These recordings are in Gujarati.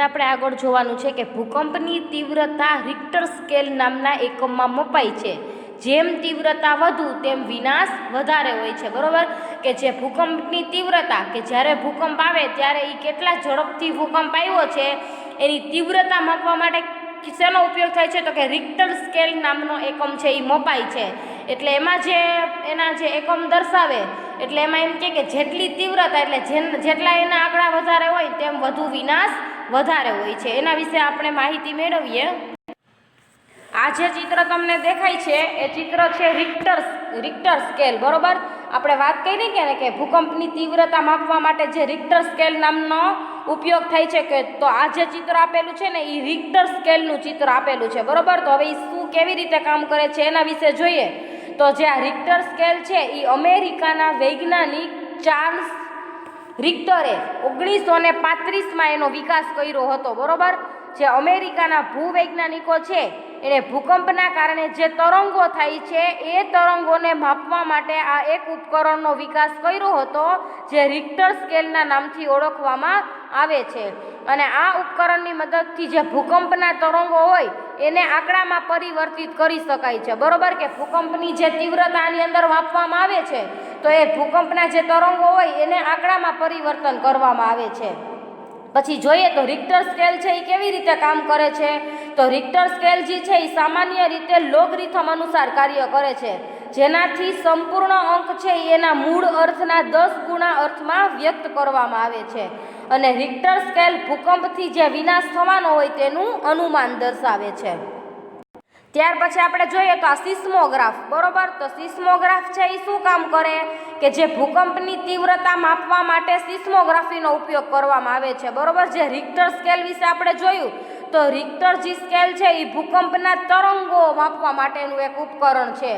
આપણે આગળ જોવાનું છે કે ભૂકંપની તીવ્રતા રિક્ટર સ્કેલ નામના એકમમાં મપાય છે. જેમ તીવ્રતા વધુ તેમ વિનાશ વધારે હોય છે. બરોબર કે જે ભૂકંપની તીવ્રતા કે જ્યારે ભૂકંપ આવે ત્યારે એ કેટલા ઝડપથી ભૂકંપ આવ્યો છે એની તીવ્રતા માપવા માટે શેનો ઉપયોગ થાય છે તો કે રિક્ટર સ્કેલ નામનો એકમ છે એ મપાય છે. એટલે એમાં જે એના જે એકમ દર્શાવે એટલે એમાં એમ કે જેટલી તીવ્રતા એટલે જેટલા એના આંકડા વધારે હોય તેમ વધુ વિનાશ વધારે હોય છે. એના વિશે આપણે માહિતી મેળવીએ. આ જે ચિત્ર તમને દેખાય છે એ ચિત્ર છે રિક્ટર સ્કેલ. બરોબર આપણે વાત કરી કે ભૂકંપની તીવ્રતા માપવા માટે જે રિક્ટર સ્કેલ નામનો ઉપયોગ થાય છે કે તો આ જે ચિત્ર આપેલું છે ને એ રિક્ટર સ્કેલનું ચિત્ર આપેલું છે. બરોબર તો હવે એ શું કેવી રીતે કામ કરે છે એના વિશે જોઈએ. તો જે આ રિક્ટર સ્કેલ છે એ અમેરિકાના વૈજ્ઞાનિક ચાર્લ્સ રિક્ટરે 1935માં એનો વિકાસ કર્યો હતો. બરોબર જે અમેરિકાના ભૂવૈજ્ઞાનિકો છે એને ભૂકંપના કારણે જે તરંગો થાય છે એ તરંગોને માપવા માટે આ એક ઉપકરણનો વિકાસ કર્યો હતો જે રિક્ટર સ્કેલના નામથી ઓળખવામાં આવે છે. અને આ ઉપકરણની મદદથી જે ભૂકંપના તરંગો હોય એને આંકડામાં પરિવર્તિત કરી શકાય છે. બરોબર કે ભૂકંપની જે તીવ્રતાની અંદર માપવામાં આવે છે તો એ ભૂકંપના જે તરંગો હોય એને આંકડામાં પરિવર્તન કરવામાં આવે છે. પછી જોઈએ તો રિક્ટર સ્કેલ છે એ કેવી રીતે કામ કરે છે. તો રિક્ટર સ્કેલ જે છે એ સામાન્ય રીતે લોગરિથમ અનુસાર કાર્ય કરે છે જેનાથી સંપૂર્ણ અંક છે એના મૂળ અર્થના 10 ગુણા અર્થમાં વ્યક્ત કરવામાં આવે છે. અને રિક્ટર સ્કેલ ભૂકંપથી જે વિનાશ થવાનો હોય તેનું અનુમાન દર્શાવે છે. ત્યાર પછી આપણે જોઈએ તો આ સિસ્મોગ્રાફ. બરોબર તો સિસ્મોગ્રાફ છે એ શું કામ કરે કે જે ભૂકંપની તીવ્રતા માપવા માટે સિસ્મોગ્રાફીનો ઉપયોગ કરવામાં આવે છે. બરોબર જે રિક્ટર સ્કેલ વિશે આપણે જોયું તો રિક્ટર જે સ્કેલ છે એ ભૂકંપના તરંગો માપવા માટેનું એક ઉપકરણ છે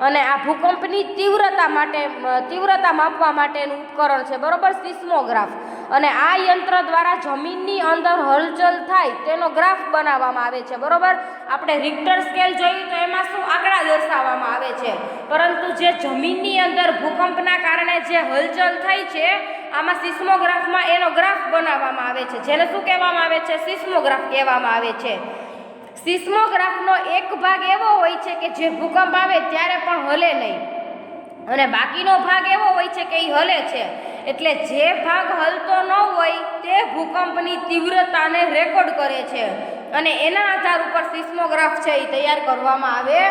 અને આ ભૂકંપની તીવ્રતા માપવા માટેનું ઉપકરણ છે. બરોબર સિસ્મોગ્રાફ. અને આ યંત્ર દ્વારા જમીનની અંદર હલચલ થાય તેનો ગ્રાફ બનાવવામાં આવે છે. બરોબર આપણે રિક્ટર સ્કેલ જોયું તો એમાં શું આંકડા દર્શાવવામાં આવે છે પરંતુ જે જમીનની અંદર ભૂકંપના કારણે જે હલચલ થાય છે આમાં સિસ્મોગ્રાફમાં એનો ગ્રાફ બનાવવામાં આવે છે જેને શું કહેવામાં આવે છે સિસ્મોગ્રાફ કહેવામાં આવે છે. સિસ્મોગ્રાફનો એક ભાગ એવો હોય છે કે જે ભૂકંપ આવે ત્યારે પણ હલે નહીં અને બાકીનો ભાગ એવો હોય છે કે એ હલે છે. એટલે જે ભાગ હલતો ન હોય તે ભૂકંપની તીવ્રતાને રેકોર્ડ કરે છે અને એના આધાર ઉપર સિસ્મોગ્રાફ છે એ તૈયાર કરવામાં આવે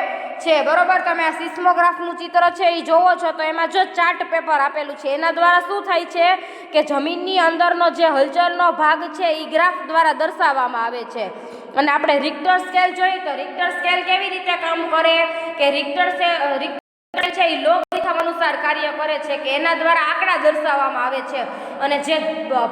છે. બરોબર તમે આ સિસ્મોગ્રાફનું ચિત્ર છે એ જોવો છો તો એમાં જો ચાર્ટ પેપર આપેલું છે એના દ્વારા શું થાય છે કે જમીનની અંદરનો જે હલચલનો ભાગ છે એ ગ્રાફ દ્વારા દર્શાવવામાં આવે છે. અને આપણે રિક્ટર સ્કેલ જોઈએ તો રિક્ટર સ્કેલ કેવી રીતે કામ કરે કે રિક્ટર છે એ લોગરિથમ અનુસાર કાર્ય કરે છે કે એના દ્વારા આંકડા દર્શાવવામાં આવે છે અને જે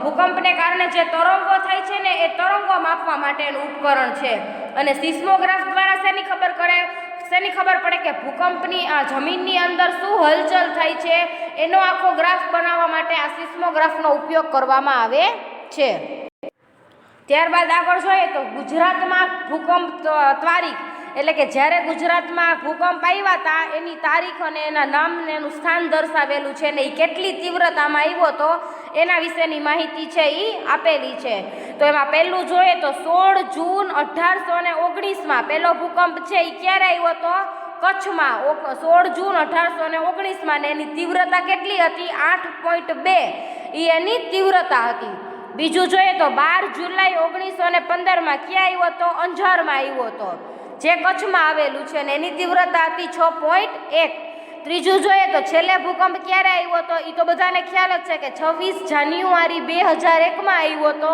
ભૂકંપને કારણે જે તરંગો થાય છે ને એ તરંગો માપવા માટેનું ઉપકરણ છે. અને સિસ્મોગ્રાફ દ્વારા શેની ખબર પડે કે ભૂકંપની આ જમીનની અંદર શું હલચલ થાય છે એનો આખો ગ્રાફ બનાવવા માટે આ સિસ્મોગ્રાફનો ઉપયોગ કરવામાં આવે છે. ત્યારબાદ આગળ જોઈએ તો ગુજરાતમાં ભૂકંપ તારીખ એટલે કે જ્યારે ગુજરાતમાં ભૂકંપ આવ્યા હતા એની તારીખ અને એના નામ ને એનું સ્થાન દર્શાવેલું છે ને એ કેટલી તીવ્રતામાં આવ્યો હતો એના વિશેની માહિતી છે એ આપેલી છે. તો એમાં પહેલું જોઈએ તો 16 જૂન 1819માં પહેલો ભૂકંપ છે એ ક્યારે આવ્યો હતો કચ્છમાં 16 જૂન 1819માં ને એની તીવ્રતા કેટલી હતી 8.2 એ એની તીવ્રતા હતી. બીજું જોઈએ તો 12 જુલાઈ 1915માં ક્યાં આવ્યો હતો અંજારમાં આવ્યો હતો જે કચ્છમાં આવેલું છે ને એની તીવ્રતા હતી 6.1. ત્રીજું જોઈએ તો છેલ્લે ભૂકંપ ક્યારે આવ્યો હતો એ તો બધાને ખ્યાલ જ છે કે 26 જાન્યુઆરી 2001માં આવ્યો હતો.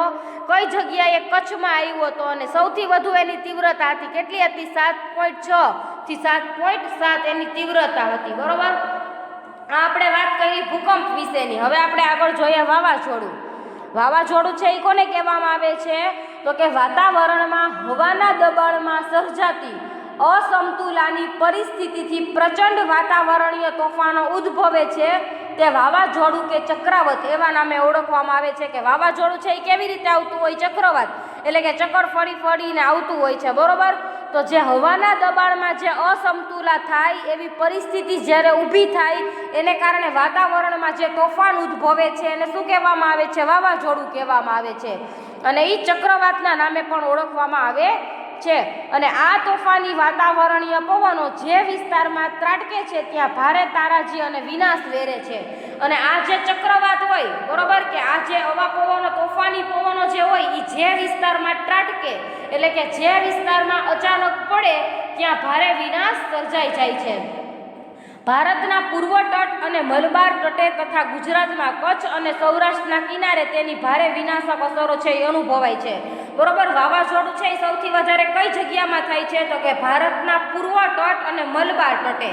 કઈ જગ્યાએ કચ્છમાં આવ્યો હતો અને સૌથી વધુ એની તીવ્રતા હતી કેટલી હતી 7.6 થી 7.7 એની તીવ્રતા હતી. બરોબર આ આપણે વાત કરી ભૂકંપ વિશેની. હવે આપણે આગળ જોઈએ વાવાઝોડું. વાવાઝોડું છે એ કોને કહેવામાં આવે છે તો કે વાતાવરણમાં હવાના દબાણમાં સર્જાતી અસમતુલાની પરિસ્થિતિથી પ્રચંડ વાતાવરણીય તોફાનો ઉદ્ભવે છે તે વાવાઝોડું કે ચક્રવાત એવા નામે ઓળખવામાં આવે છે. કે વાવાઝોડું છે એ કેવી રીતે આવતું હોય ચક્રવાત એટલે કે ચક્કર ફરીને આવતું હોય છે. બરોબર તો જે હવાના દબાણમાં જે અસમતુલા થાય એવી પરિસ્થિતિ જ્યારે ઊભી થાય એને કારણે વાતાવરણમાં જે તોફાન ઉદ્ભવે છે એને શું કહેવામાં આવે છે વાવાઝોડું કહેવામાં આવે છે. અને એ ચક્રવાતના નામે પણ ઓળખવામાં આવે છે. અને આ તોફાની વાતાવરણીય પવનો જે વિસ્તારમાં ત્રાટકે છે ત્યાં ભારે તારાજી અને વિનાશ વેરે છે. અને આ જે ચક્રવાત હોય બરોબર કે આ જે હવા પવનો તોફાની પવનો જે હોય એ જે વિસ્તારમાં ત્રાટકે એટલે કે જે વિસ્તારમાં અચાનક પડે ત્યાં ભારે વિનાશ સર્જાઈ જાય છે. ભારતના પૂર્વ તટ અને મલબાર તટે તથા ગુજરાતમાં કચ્છ અને સૌરાષ્ટ્રના કિનારે તેની ભારે વિનાશક અસરો છે એ અનુભવાય છે. બરોબર, વાવાઝોડું છે એ સૌથી વધારે કઈ જગ્યામાં થાય છે તો કે ભારતના પૂર્વ તટ અને મલબાર તટે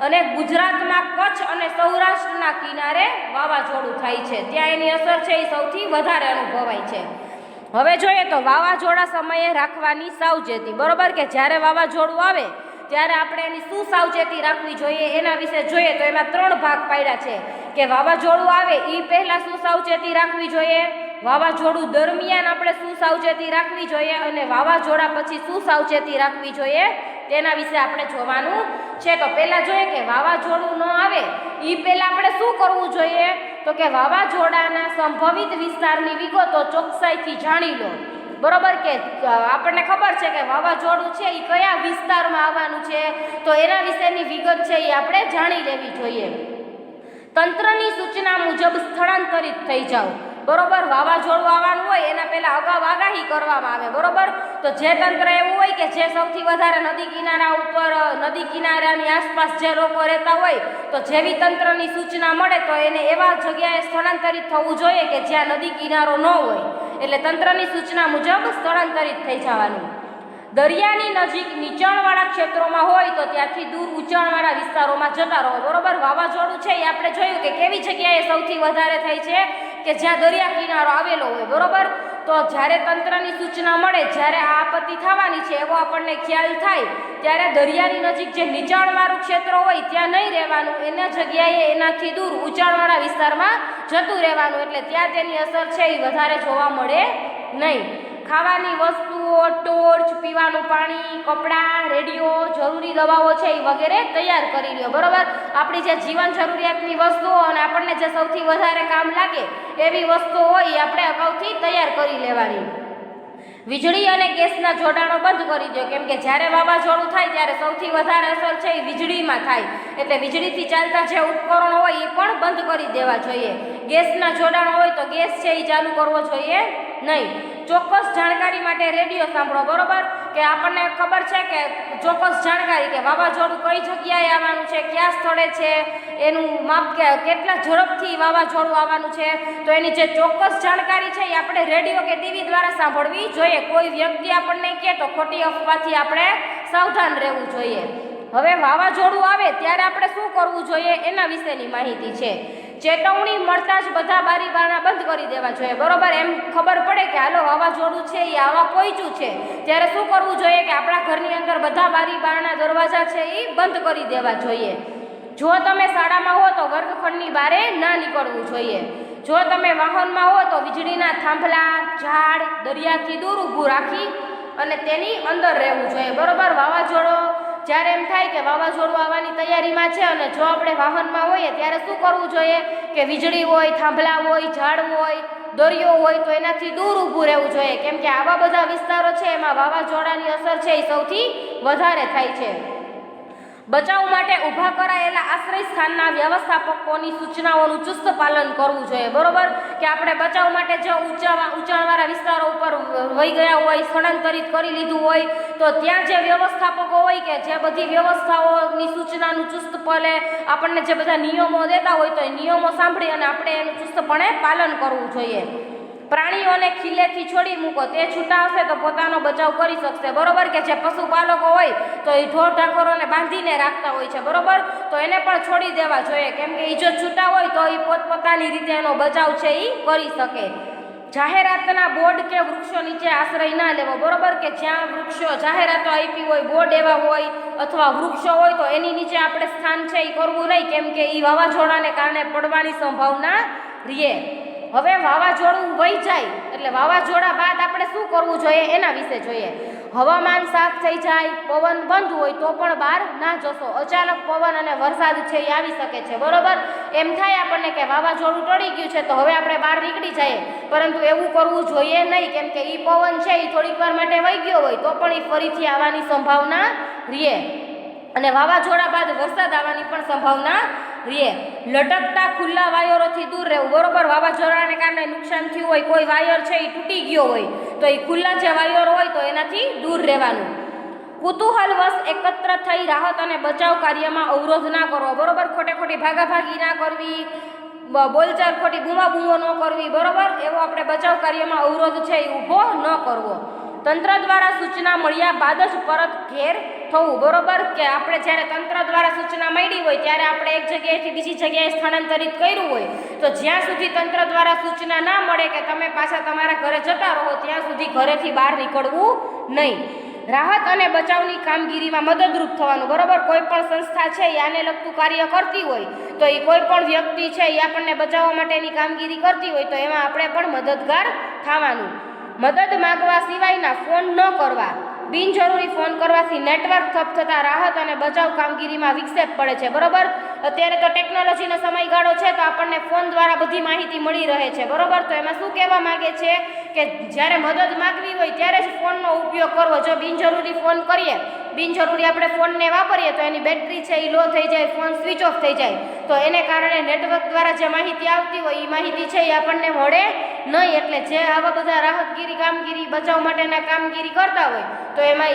અને ગુજરાતમાં કચ્છ અને સૌરાષ્ટ્રના કિનારે વાવાઝોડું થાય છે, ત્યાં એની અસર છે એ સૌથી વધારે અનુભવાય છે. હવે જોઈએ તો વાવાઝોડા સમયે રાખવાની સાવચેતી. બરોબર કે જ્યારે વાવાઝોડું આવે ત્યારે આપણે એની શું સાવચેતી રાખવી જોઈએ એના વિશે જોઈએ તો એમાં 3 ભાગ પાડ્યા છે કે વાવાઝોડું આવે એ પહેલાં શું સાવચેતી રાખવી જોઈએ, વાવાઝોડું દરમિયાન આપણે શું સાવચેતી રાખવી જોઈએ અને વાવાઝોડા પછી શું સાવચેતી રાખવી જોઈએ તેના વિશે આપણે જોવાનું છે. તો પહેલાં જોઈએ કે વાવાઝોડું ન આવે એ પહેલાં આપણે શું કરવું જોઈએ તો કે વાવાઝોડાના સંભવિત વિસ્તારની વિગતો ચોકસાઈથી જાણી લો. બરોબર કે આપણને ખબર છે કે વાવાઝોડું છે એ કયા વિસ્તારમાં આવવાનું છે તો એના વિશેની વિગત છે એ આપણે જાણી લેવી જોઈએ. તંત્રની સૂચના મુજબ સ્થળાંતરિત થઈ જાઓ. બરોબર, વાવાઝોડું આવવાનું હોય એના પહેલાં અગાઉ આગાહી કરવામાં આવે. બરોબર, તો જે તંત્ર એવું હોય કે જે સૌથી વધારે નદી કિનારા ઉપર નદી કિનારાની આસપાસ જે લોકો રહેતા હોય તો જેવી તંત્રની સૂચના મળે તો એને એવા જગ્યાએ સ્થળાંતરિત થવું જોઈએ કે જ્યાં નદી કિનારો ન હોય, એટલે તંત્રની સૂચના મુજબ સ્થળાંતરિત થઈ જવાનું. દરિયાની નજીક નીચાણવાળા ક્ષેત્રોમાં હોય તો ત્યાંથી દૂર ઊંચાણવાળા વિસ્તારોમાં જતા રહો. બરોબર, વાવાઝોડું છે એ આપણે જોયું કે કેવી જગ્યાએ સૌથી વધારે થાય છે કે જ્યાં દરિયા કિનારો આવેલો હોય. બરોબર, તો જ્યારે તંત્રની સૂચના મળે, જ્યારે આ આપત્તિ થવાની છે એવો આપણને ખ્યાલ થાય ત્યારે દરિયાની નજીક જે નીચાણવાળું ક્ષેત્ર હોય ત્યાં નહીં રહેવાનું, એના જગ્યાએ એનાથી દૂર ઊંચાણવાળા વિસ્તારમાં જતું રહેવાનું, એટલે ત્યાં તેની અસર છે એ વધારે જોવા મળે નહીં. ખાવાની વસ્તુઓ, ટોર્ચ, પીવાનું પાણી, કપડાં, રેડિયો, જરૂરી દવાઓ છે એ વગેરે તૈયાર કરી લ્યો. બરોબર, આપણી જે જીવન જરૂરિયાતની વસ્તુઓ અને આપણને જે સૌથી વધારે કામ લાગે એવી વસ્તુઓ હોય એ આપણે અગાઉથી તૈયાર કરી લેવાની. વીજળી અને ગેસના જોડાણો બંધ કરી દો, કેમ કે જ્યારે વાવાઝોડું થાય ત્યારે સૌથી વધારે અસર છે એ વીજળીમાં થાય, એટલે વીજળીથી ચાલતા જે ઉપકરણો હોય એ પણ બંધ કરી દેવા જોઈએ. ગેસના જોડાણો હોય તો ગેસ છે એ ચાલુ કરવો જોઈએ નહીં. ચોક્કસ જાણકારી માટે રેડિયો સાંભળો. બરોબર, કે આપણને ખબર છે કે ચોક્કસ જાણકારી કે વાવાઝોડું કઈ જગ્યાએ આવવાનું છે, કયા સ્થળે છે, એનું માપ કે કેટલા ઝડપથી વાવાઝોડું આવવાનું છે, તો એની જે ચોક્કસ જાણકારી છે એ આપણે રેડિયો કે ટીવી દ્વારા સાંભળવી જોઈએ. કોઈ વ્યક્તિ આપણને કહે તો ખોટી અફવાથી આપણે સાવધાન રહેવું જોઈએ. હવે વાવાઝોડું આવે ત્યારે આપણે શું કરવું જોઈએ એના વિશેની માહિતી છે. ચેતવણી મળતા જ બધા બારી બારણા બંધ કરી દેવા જોઈએ. બરોબર, એમ ખબર પડે કે હાલો વાવાઝોડું છે એ આવવા પહોંચ્યું છે ત્યારે શું કરવું જોઈએ કે આપણા ઘરની અંદર બધા બારી બારણા દરવાજા છે એ બંધ કરી દેવા જોઈએ. જો તમે શાળામાં હો તો વર્ગખંડની બહાર ના નીકળવું જોઈએ. જો તમે વાહનમાં હો તો વીજળીના થાંભલા, ઝાડ, દરિયાથી દૂર ઊભું રાખી અને તેની અંદર રહેવું જોઈએ. બરોબર, વાવાઝોડો જ્યારે એમ થાય કે વાવાઝોડું આવવાની તૈયારીમાં છે અને જો આપણે વાહનમાં હોઈએ ત્યારે શું કરવું જોઈએ કે વીજળી હોય, થાંભલા હોય, ઝાડ હોય, દરિયો હોય તો એનાથી દૂર ઊભું રહેવું જોઈએ, કેમ કે આવા બધા વિસ્તારો છે એમાં વાવાઝોડાની અસર છે એ સૌથી વધારે થાય છે. બચાવ માટે ઊભા કરાયેલા આશ્રય સ્થાનના વ્યવસ્થાપકોની સૂચનાઓનું ચુસ્ત પાલન કરવું જોઈએ. બરોબર, કે આપણે બચાવ માટે જો ઊંચાણવાળા વિસ્તારો ઉપર વહી ગયા હોય, સ્થળાંતરિત કરી લીધું હોય તો ત્યાં જે વ્યવસ્થાપકો હોય કે જે બધી વ્યવસ્થાઓની સૂચનાનું ચુસ્તપણે આપણને જે બધા નિયમો દેતા હોય તો એ નિયમો સાંભળી અને આપણે એનું ચુસ્તપણે પાલન કરવું જોઈએ. પ્રાણીઓને ખીલેથી છોડી મૂકો, તે છૂટા હશે તો પોતાનો બચાવ કરી શકશે. બરોબર, કે જે પશુપાલકો હોય તો એ ઢોર ઢાંખરોને બાંધીને રાખતા હોય છે. બરોબર, તો એને પણ છોડી દેવા જોઈએ, કેમ કે એ જો છૂટા હોય તો એ પોતપોતાની રીતે એનો બચાવ છે એ કરી શકે. જાહેરાતના બોર્ડ કે વૃક્ષો નીચે આશ્રય ના લેવો. બરોબર, કે જ્યાં વૃક્ષો જાહેરાતો આપી હોય, બોર્ડ એવા હોય અથવા વૃક્ષો હોય તો એની નીચે આપણે સ્થાન છે એ કરવું નહીં, કેમ કે એ વાવાઝોડાને કારણે પડવાની સંભાવના રહે. હવે વાવાઝોડું વહી જાય એટલે વાવાઝોડા બાદ આપણે શું કરવું જોઈએ એના વિશે જોઈએ. હવામાન સાફ થઈ જાય, પવન બંધ હોય તો પણ બહાર ના જશો. અચાનક પવન અને વરસાદ છે એ આવી શકે છે, બરોબર. એમ થાય આપણને કે વાવાઝોડું ટળી ગયું છે તો હવે આપણે બહાર નીકળી જઈએ, પરંતુ એવું કરવું જોઈએ નહીં, કેમ કે એ પવન છે એ થોડીક વાર માટે વહી ગયો હોય તો પણ એ ફરીથી આવવાની સંભાવના રહે, અને વાવાઝોડા બાદ વરસાદ આવવાની પણ સંભાવના રહે. લટકતા ખુલ્લા વાયરોથી દૂર રહેવું, બરોબર. વાવાઝોડાને કારણે નુકસાન થયું હોય, કોઈ વાયર છે એ તૂટી ગયો હોય તો એ ખુલ્લા જે વાયર હોય તો એનાથી દૂર રહેવાનું. કુતૂહલવશ એકત્ર થઈ રાહત અને બચાવ કાર્યમાં અવરોધ ના કરવો, બરોબર. ખોટે ખોટી ભાગાભાગી ના કરવી, બોલચાલ ખોટી બૂમાબૂમો ન કરવી, બરોબર. એવો આપણે બચાવ કાર્યમાં અવરોધ છે એ ઊભો ન કરવો. તંત્ર દ્વારા સૂચના મળ્યા બાદ જ પરત ઘેર થવું, બરોબર. કે આપણે જ્યારે તંત્ર દ્વારા સૂચના મળી હોય ત્યારે આપણે એક જગ્યાએથી બીજી જગ્યાએ સ્થળાંતરિત કર્યું હોય તો જ્યાં સુધી તંત્ર દ્વારા સૂચના ના મળે કે તમે પાછા તમારા ઘરે જતા રહો ત્યાં સુધી ઘરેથી બહાર નીકળવું નહીં. રાહત અને બચાવની કામગીરીમાં મદદરૂપ થવાનું, બરોબર. કોઈ પણ સંસ્થા છે એ આને લગતું કાર્ય કરતી હોય તો એ કોઈ પણ વ્યક્તિ છે એ આપણને બચાવવા માટેની કામગીરી કરતી હોય તો એમાં આપણે પણ મદદગાર થવાનું. મદદ માગવા સિવાયના ફોન ન કરવા. બિનજરૂરી ફોન કરવાથી નેટવર્ક ઠપ થતાં રાહત અને બચાવ કામગીરીમાં વિક્ષેપ પડે છે, બરોબર. અત્યારે તો ટેકનોલોજીનો સમયગાળો છે તો આપણને ફોન દ્વારા બધી માહિતી મળી રહે છે, બરોબર. તો એમાં શું કહેવા માગે છે કે જ્યારે મદદ માગવી હોય ત્યારે જ ફોનનો ઉપયોગ કરવો. જો બિનજરૂરી ફોન કરીએ, બિનજરૂરી આપણે ફોનને વાપરીએ તો એની બેટરી છે એ લો થઈ જાય, ફોન સ્વિચ ઓફ થઈ જાય, તો એને કારણે નેટવર્ક દ્વારા જે માહિતી આવતી હોય એ માહિતી છે એ આપણને મળે નહીં. એટલે જે આવા બધા રાહતગીરી કામગીરી બચાવ માટેના કામગીરી કરતા હોય તો એમાં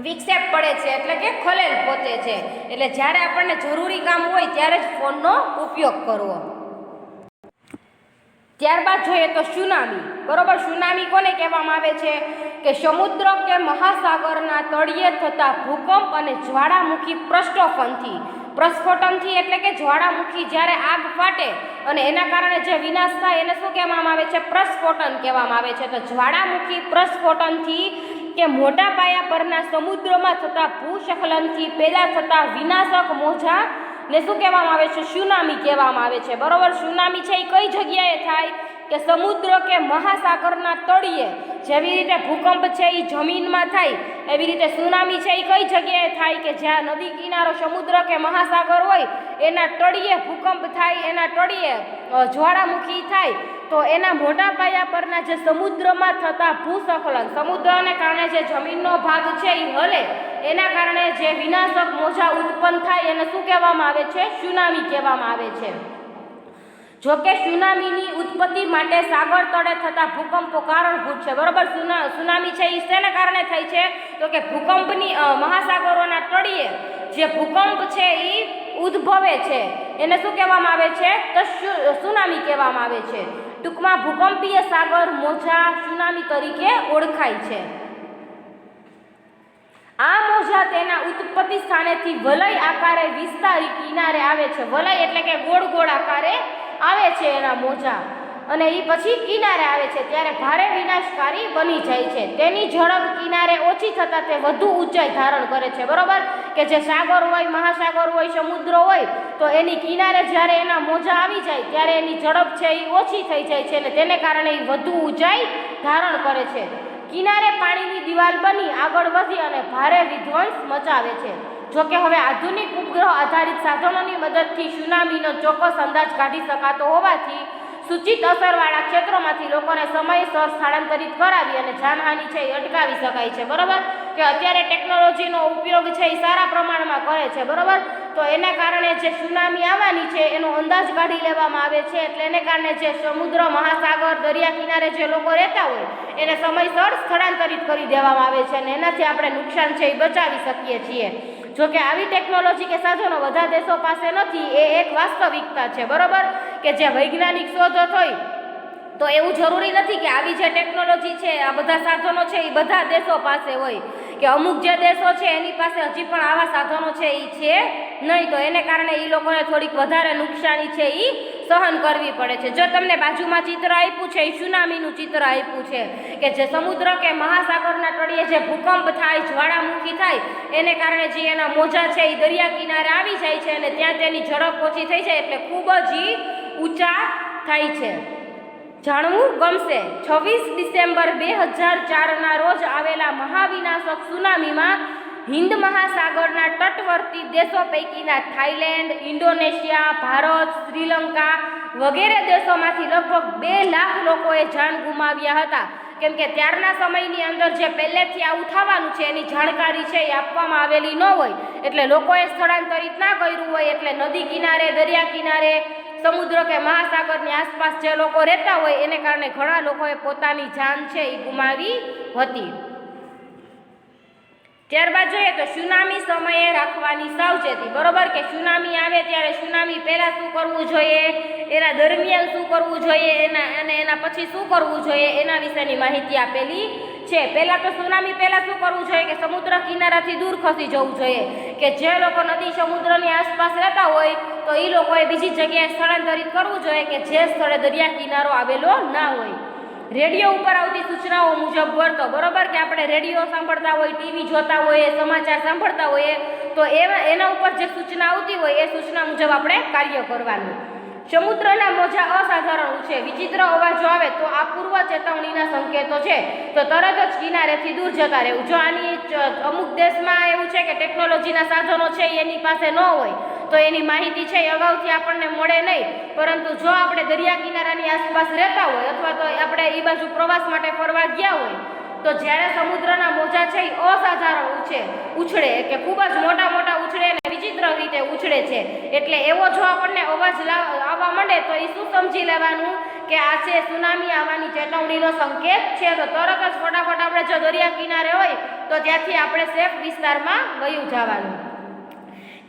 વિક્ષેપ પડે છે, એટલે કે ખલેલ પહોંચે છે. એટલે જ્યારે આપણને જરૂરી કામ હોય ત્યારે જ ફોનનો ઉપયોગ કરવો. ત્યારબાદ જોઈએ તો સુનામી, બરોબર. સુનામી કોને કહેવામાં આવે છે કે સમુદ્ર કે મહાસાગરના તળિયે થતા ભૂકંપ અને જ્વાળામુખી પ્રસ્ફોટનથી એટલે કે જ્વાળામુખી જ્યારે આગ ફાટે અને એના કારણે જે વિનાશ થાય એને શું કહેવામાં આવે છે? પ્રસ્ફોટન કહેવામાં આવે છે. તો જ્વાળામુખી પ્રસ્ફોટનથી કે મોટા પાયા પરના સમુદ્રમાં થતા ભૂસ્ખલનથી પેદા થતા વિનાશક મોજા ને શું કહેવામાં આવે છે? સુનામી કહેવામાં આવે છે, બરોબર. સુનામી છે એ કઈ જગ્યાએ થાય કે સમુદ્ર કે મહાસાગરના તળિયે જેવી રીતે ભૂકંપ છે એ જમીનમાં થાય એવી રીતે સુનામી છે એ કઈ જગ્યાએ થાય કે જ્યાં નદી કિનારો સમુદ્ર કે મહાસાગર હોય એના તળિયે ભૂકંપ થાય, એના તળિયે જ્વાળામુખી થાય તો એના મોટા પાયા પરના જે સમુદ્રમાં થતા ભૂસ્ખલન, સમુદ્રને કારણે જે જમીનનો ભાગ છે એ હલે એના કારણે જે વિનાશક મોજા ઉત્પન્ન થાય એને શું કહેવામાં આવે છે? સુનામી કહેવામાં આવે છે. જોકે સુનામીની ઉત્પત્તિ માટે સાગર તળે થતા ભૂકંપો કારણભૂત છે, બરોબર. સુનામી છે એ શેના કારણે થાય છે? તો કે ભૂકંપની મહાસાગરોના તળિયે જે ભૂકંપ છે એ ઉદ્ભવે છે એને શું કહેવામાં આવે છે? તો સુનામી કહેવામાં આવે છે. ટૂંકમાં ભૂકંપીય સાગર મોજા સુનામી તરીકે ઓળખાય છે. આ મોજા તેના ઉત્પત્તિ સ્થાનેથી વલય આકારે વિસ્તારી કિનારે આવે છે. વલય એટલે કે ગોળ ગોળ આકારે આવે છે એના મોજા, અને એ પછી કિનારે આવે છે ત્યારે ભારે વિનાશકારી બની જાય છે. તેની ઝડપ કિનારે ઓછી થતાં તે વધુ ઊંચાઈ ધારણ કરે છે, બરોબર. કે જે સાગર હોય, મહાસાગર હોય, સમુદ્ર હોય તો એની કિનારે જ્યારે એના મોજા આવી જાય ત્યારે એની ઝડપ છે એ ઓછી થઈ જાય છે અને તેને કારણે એ વધુ ઊંચાઈ ધારણ કરે છે. કિનારે પાણીની દિવાલ બની આગળ વધી અને ભારે વિધ્વંસ મચાવે છે. જોકે હવે આધુનિક ઉપગ્રહ આધારિત સાધનોની મદદથી સુનામીનો ચોક્કસ અંદાજ કાઢી શકાતો હોવાથી સૂચિત અસરવાળા ક્ષેત્રોમાંથી લોકોને સમયસર સ્થળાંતરિત કરાવી અને જાનહાનિ છે એ અટકાવી શકાય છે, બરોબર. કે અત્યારે ટેકનોલોજીનો ઉપયોગ છે એ સારા પ્રમાણમાં કરે છે, બરોબર. તો એના કારણે જે સુનામી આવવાની છે એનો અંદાજ કાઢી લેવામાં આવે છે. એટલે એને કારણે જે સમુદ્ર, મહાસાગર, દરિયા કિનારે જે લોકો રહેતા હોય એને સમયસર સ્થળાંતરિત કરી દેવામાં આવે છે અને એનાથી આપણે નુકસાન છે એ બચાવી શકીએ છીએ. જોકે આવી ટેકનોલોજી કે સાધનો બધા દેશો પાસે નથી, એ એક વાસ્તવિકતા છે, બરોબર. કે જે વૈજ્ઞાનિક શોધો થઈ તો એવું જરૂરી નથી કે આવી જે ટેકનોલોજી છે, આ બધા સાધનો છે એ બધા દેશો પાસે હોય, કે અમુક જે દેશો છે એની પાસે હજી પણ આવા સાધનો છે એ છે નહીં, તો એને કારણે એ લોકોને થોડીક વધારે નુકસાની છે એ સહન કરવી પડે છે. જો તમને બાજુમાં ચિત્ર આપ્યું છે એ સુનામીનું ચિત્ર આપ્યું છે કે જે સમુદ્ર કે મહાસાગરના તળિયે જે ભૂકંપ થાય, જ્વાળામુખી થાય એને કારણે જે એના મોજા છે એ દરિયા કિનારે આવી જાય છે અને ત્યાં તેની ઝડપ ઓછી થઈ જાય એટલે ખૂબ જ ઊંચા થાય છે. જાણવું ગમશે. 26 ડિસેમ્બર 2004ના રોજ આવેલા મહાવિનાશક સુનામીમાં હિન્દ મહાસાગરના તટવર્તી દેશો પૈકીના થાઈલેન્ડ, ઇન્ડોનેશિયા, ભારત, શ્રીલંકા વગેરે દેશોમાંથી લગભગ 2 લાખ લોકોએ જાન ગુમાવ્યા હતા. કેમ કે ત્યારના સમયની અંદર જે પહેલેથી આવું થવાનું છે એની જાણકારી છે એ આપવામાં આવેલી ન હોય, એટલે લોકોએ સ્થળાંતરિત ના કર્યું હોય, એટલે નદી કિનારે, દરિયા કિનારે, સમુદ્ર કે મહાસાગરની આસપાસ જે લોકો રહેતા હોય એને કારણે ઘણા લોકોએ પોતાની જાન છે એ ગુમાવી હતી. ત્યારબાદ જોઈએ તો સુનામી સમયે રાખવાની સાવચેતી. બરોબર કે સુનામી આવે ત્યારે સુનામી પહેલાં શું કરવું જોઈએ, એના દરમિયાન શું કરવું જોઈએ, એના પછી શું કરવું જોઈએ એના વિશેની માહિતી આપેલી છે. પહેલાં તો સુનામી પહેલાં શું કરવું જોઈએ કે સમુદ્ર કિનારાથી દૂર ખસી જવું જોઈએ. કે જે લોકો નદી સમુદ્રની આસપાસ રહેતા હોય તો એ લોકોએ બીજી જગ્યાએ સ્થળાંતરિત કરવું જોઈએ કે જે સ્થળે દરિયા કિનારો આવેલો ના હોય. રેડિયો ઉપર આવતી સૂચનાઓ મુજબ વર્તો. બરોબર કે આપણે રેડિયો સાંભળતા હોય, ટીવી જોતા હોઈએ, સમાચાર સાંભળતા હોઈએ તો એના ઉપર જે સૂચના આવતી હોય એ સૂચના મુજબ આપણે કાર્ય કરવાનું. સમુદ્રના મોજા અસાધારણ છે, વિચિત્ર અવાજો આવે તો આ પૂર્વ ચેતવણીના સંકેતો છે, તો તરત જ કિનારેથી દૂર જતા રહેવું. જો આની અમુક દેશમાં એવું છે કે ટેકનોલોજીના સાધનો છે એની પાસે ન હોય તો એની માહિતી છે એ અગાઉથી આપણને મળે નહીં, પરંતુ જો આપણે દરિયા કિનારાની આસપાસ રહેતા હોય અથવા તો આપણે એ બાજુ પ્રવાસ માટે ફરવા ગયા હોય તો જ્યારે સમુદ્રના મોજા છે એ અસાધારણ ઉછળે કે ખૂબ જ મોટા મોટા ઉછળે અને વિચિત્ર રીતે ઉછળે છે, એટલે એવો જો આપણને અવાજ આવવા માંડે તો એ શું સમજી લેવાનું કે આ છે સુનામી આવવાની ચેતવણીનો સંકેત છે. તો તરત જ ફટાફટ આપણે જો દરિયા કિનારે હોય તો ત્યાંથી આપણે સેફ વિસ્તારમાં વયું જવાનું.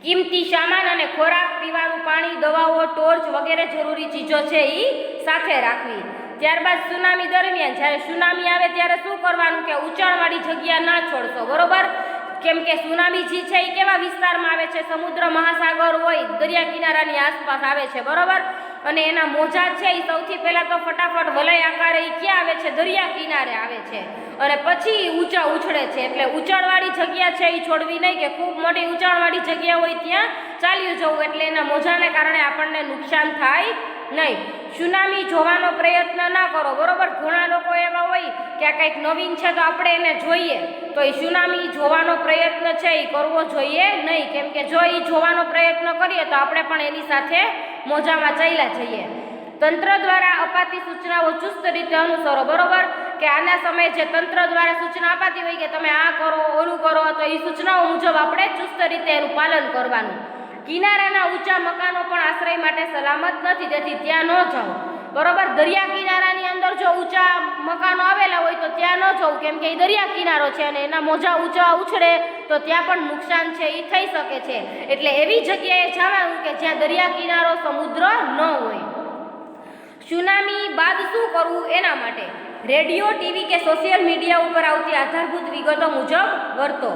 કિંમતી સામાન અને ખોરાક, પીવાનું પાણી, દવાઓ, ટોર્ચ વગેરે જરૂરી ચીજો છે એ સાથે રાખવી. ત્યારબાદ સુનામી દરમિયાન જ્યારે સુનામી આવે ત્યારે શું કરવાનું કે ઊંચાણવાળી જગ્યા ના છોડશો. બરોબર, કેમ કે સુનામી જે છે એ કેવા વિસ્તારમાં આવે છે, સમુદ્ર મહાસાગર હોય, દરિયા કિનારાની આસપાસ આવે છે. બરોબર, અને એના મોજા છે એ સૌથી પહેલાં તો ફટાફટ વલય આકારે એ ક્યાં આવે છે, દરિયા કિનારે આવે છે, અને પછી ઊંચા ઉછળે છે. એટલે ઊંચાણવાળી જગ્યા છે એ છોડવી નહીં કે ખૂબ મોટી ઊંચાણવાળી જગ્યા હોય ત્યાં ચાલ્યું જવું, એટલે એના મોજાને કારણે આપણને નુકસાન થાય નહીં. સુનામી જોવાનો પ્રયત્ન ના કરો. બરોબર, ઘણા લોકો એવા હોય કે આ કંઈક નવીન છે તો આપણે એને જોઈએ, તો એ સુનામી જોવાનો પ્રયત્ન છે એ કરવો જોઈએ નહીં, કેમ કે જો એ જોવાનો પ્રયત્ન કરીએ તો આપણે પણ એની સાથે મોજામાં ચાલ્યા જઈએ. તંત્ર દ્વારા અપાતી સૂચનાઓ ચુસ્ત રીતે અનુસરો. બરોબર કે આના સમયે જે તંત્ર દ્વારા સૂચના અપાતી હોય કે તમે આ કરો, ઓલું કરો, તો એ સૂચનાઓ મુજબ આપણે ચુસ્ત રીતે એનું પાલન કરવાનું. કિનારાના ઊંચા મકાનો પણ આશ્રય માટે સલામત નથી, તેથી ત્યાં ન જાઓ. બરોબર, દરિયા કિનારાની અંદર જો ઊંચા મકાનો આવેલા હોય તો ત્યાં ન જવું, કેમ કે એ દરિયા કિનારો છે અને એના મોજા ઊંચા ઉછળે તો ત્યાં પણ નુકસાન છે એ થઈ શકે છે. એટલે એવી જગ્યાએ જવાનું કે જ્યાં દરિયા કિનારો, સમુદ્ર ન હોય. સુનામી બાદ શું કરવું એના માટે રેડિયો, ટીવી કે સોશિયલ મીડિયા ઉપર આવતી આધારભૂત વિગતો મુજબ વર્તો.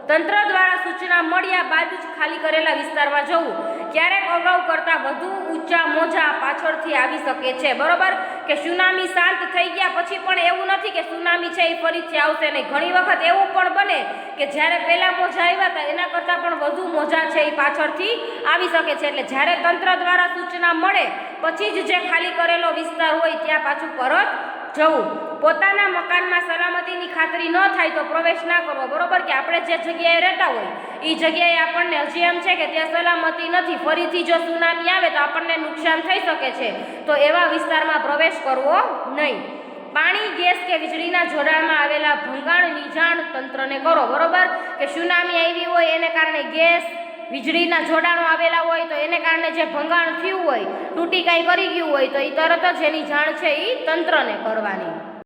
તંત્ર દ્વારા સૂચના મળ્યા બાદ જ ખાલી કરેલા વિસ્તારમાં જવું. ક્યારેક અગાઉ કરતાં વધુ ઊંચા મોજા પાછળથી આવી શકે છે. બરોબર કે સુનામી શાંત થઈ ગયા પછી પણ એવું નથી કે સુનામી છે એ ફરીથી આવશે નહીં. ઘણી વખત એવું પણ બને કે જ્યારે પહેલાં મોજા આવ્યા હતા એના કરતાં પણ વધુ મોજા છે એ પાછળથી આવી શકે છે. એટલે જ્યારે તંત્ર દ્વારા સૂચના મળે પછી જ જે ખાલી કરેલો વિસ્તાર હોય ત્યાં પાછું પરત જવું. પોતાના મકાનમાં સલામતીની ખાતરી ન થાય તો પ્રવેશ ના કરવો. બરોબર કે આપણે જે જગ્યાએ રહેતા હોય એ જગ્યાએ આપણને હજી એમ છે કે ત્યાં સલામતી નથી, ફરીથી જો સુનામી આવે તો આપણને નુકસાન થઈ શકે છે, તો એવા વિસ્તારમાં પ્રવેશ કરવો નહીં. પાણી, ગેસ કે વીજળીના જોડાણમાં આવેલા ભંગાણની જાણ તંત્રને કરો. બરોબર કે સુનામી આવી હોય એને કારણે ગેસ, વીજળીના જોડાણો આવેલા હોય તો એને કારણે જે ભંગાણ થયું હોય, તૂટી કાંઈ કરી ગયું હોય તો એ તરત જ એની જાણ છે એ તંત્રને કરવાની.